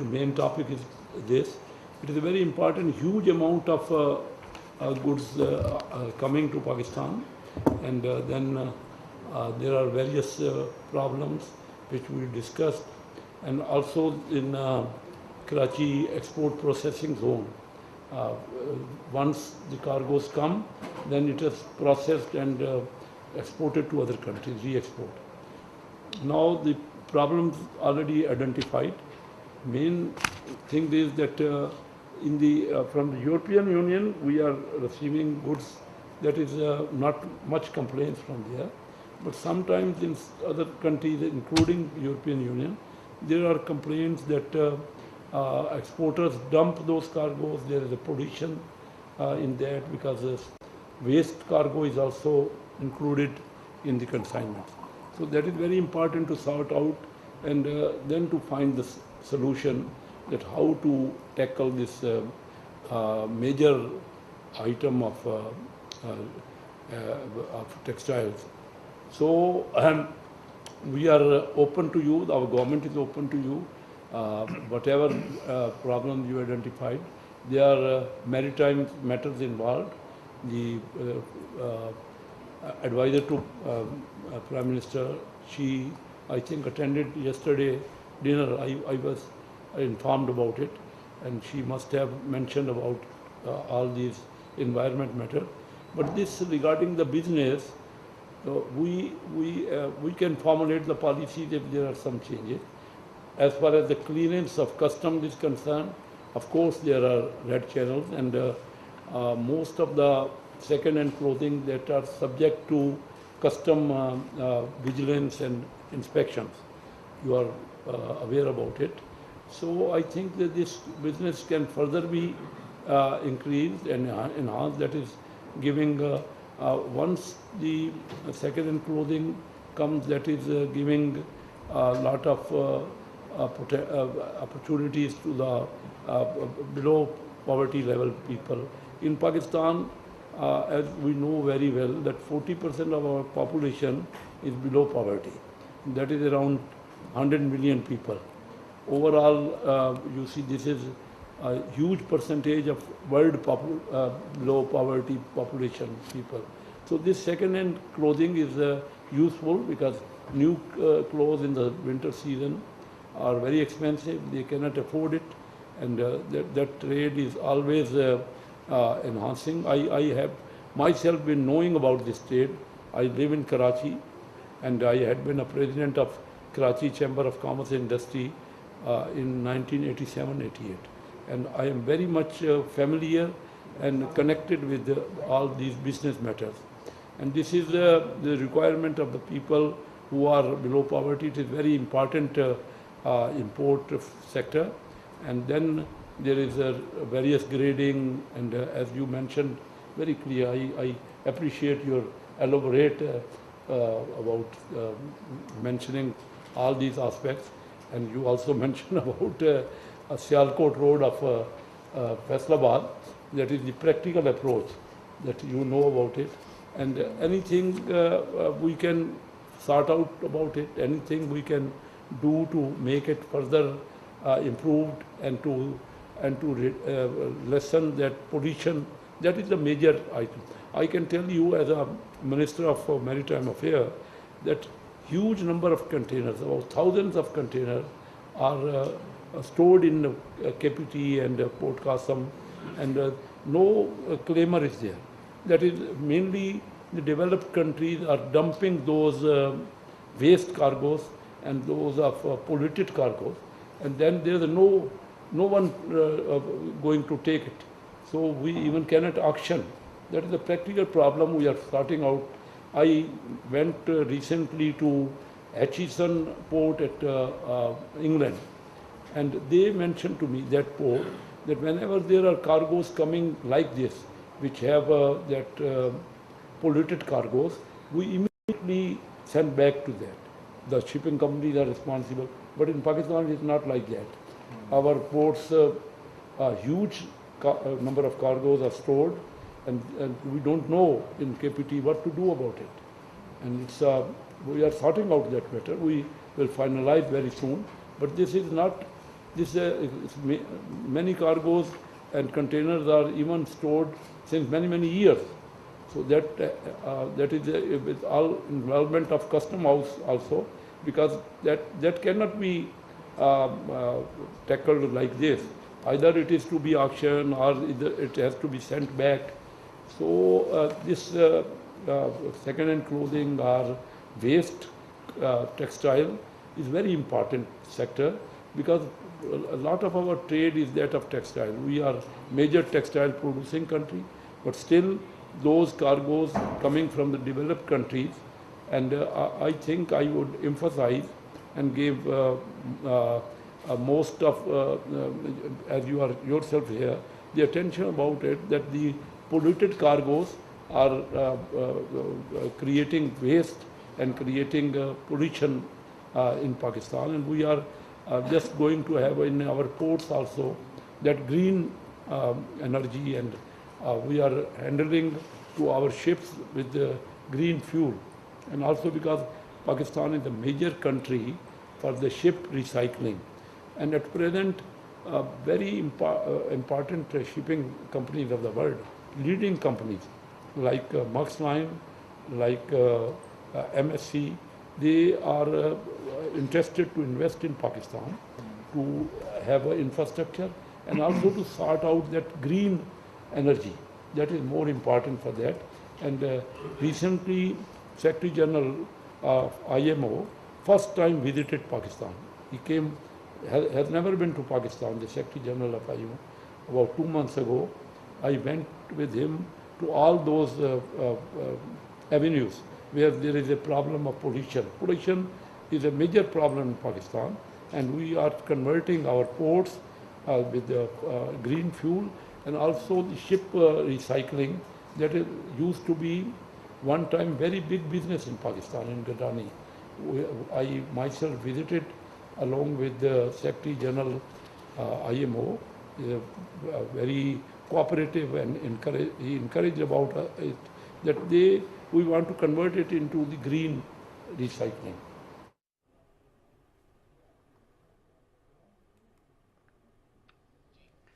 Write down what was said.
main topic is this. It is a very important, huge amount of goods coming to Pakistan, and then there are various problems which we discussed, and also in Karachi export processing zone. Once the cargoes come, then it is processed and exported to other countries, re-export. Now the problems already identified. Main thing is that from the European Union we are receiving goods. That is not much complaints from there, but sometimes in other countries, including European Union, there are complaints that exporters dump those cargoes. There is a pollution in that, because waste cargo is also included in the consignment. So that is very important to sort out, and then to find the solution that how to tackle this major item of textiles. So we are open to you, our government is open to you. Whatever problem you identified, there are maritime matters involved. The advisor to Prime Minister, she, I think, attended yesterday dinner. I was informed about it, and she must have mentioned about all these environment matters. But this regarding the business, we can formulate the policies if there are some changes. As far as the clearance of customs is concerned, of course there are red channels, and most of the second-hand clothing that are subject to custom vigilance and inspections. You are aware about it. So I think that this business can further be increased and enhanced. That is giving, once the second-hand clothing comes, that is giving a lot of opportunities to the below poverty level people. In Pakistan, as we know very well, that 40% of our population is below poverty. That is around 100 million people. Overall, you see, this is a huge percentage of world below poverty population people. So this second-hand clothing is useful, because new clothes in the winter season are very expensive. They cannot afford it, and that trade is always enhancing. I have myself been knowing about this trade. I live in Karachi, and I had been a president of Karachi Chamber of Commerce and Industry in 1987-88, and I am very much familiar and connected with all these business matters. And this is the requirement of the people who are below poverty. It is very important import sector, and then there is various grading, and as you mentioned very clear, I appreciate your elaborate about mentioning all these aspects. And you also mentioned about a Sialkot road of Faisalabad. That is the practical approach that you know about it, and anything we can sort out about it, anything we can do to make it further improved, and to lessen that pollution. That is the major item. I can tell you, as a Minister of Maritime Affairs, that huge number of containers, about thousands of containers, are stored in KPT and Port Qasim, and no claimer is there. That is mainly the developed countries are dumping those waste cargoes and those of polluted cargoes, and then there is no one going to take it. So we even cannot auction. That is a practical problem we are sorting out. I went recently to Hutchison port at England, and they mentioned to me, that port, that whenever there are cargoes coming like this, which have that polluted cargoes, we immediately send back to that. The shipping companies are responsible, but in Pakistan it is not like that. Our ports, a huge number of cargoes are stored, and we don't know in KPT what to do about it. And it's we are sorting out that matter. We will finalize very soon, but this is not This many cargoes and containers are even stored since many years. So that is with all involvement of custom house also, because that cannot be tackled like this. Either it is to be auctioned or it has to be sent back. So this second-hand clothing or waste textile is very important sector, because a lot of our trade is that of textile. We are major textile producing country, but still those cargoes coming from the developed countries, and I think I would emphasize and give most of, as you are yourself here, the attention about it, that the polluted cargoes are creating waste and creating pollution in Pakistan, and we are just going to have in our ports also that green energy, and we are handling to our ships with the green fuel. And also because Pakistan is a major country for the ship recycling, and at present very important shipping companies of the world, leading companies like Maritime, like MSC, they are interested to invest in Pakistan to have an infrastructure and also to sort out that green energy. That is more important for that. And recently, Secretary General of IMO first time visited Pakistan. He came, has never been to Pakistan, the Secretary General of IMO. About 2 months ago, I went with him to all those avenues where there is a problem of pollution. Pollution is a major problem in Pakistan, and we are converting our ports with green fuel, and also the ship recycling that used to be one time very big business in Pakistan, in Gadani. I myself visited along with the Secretary General IMO, very cooperative, and he encouraged about it, that we want to convert it into the green recycling.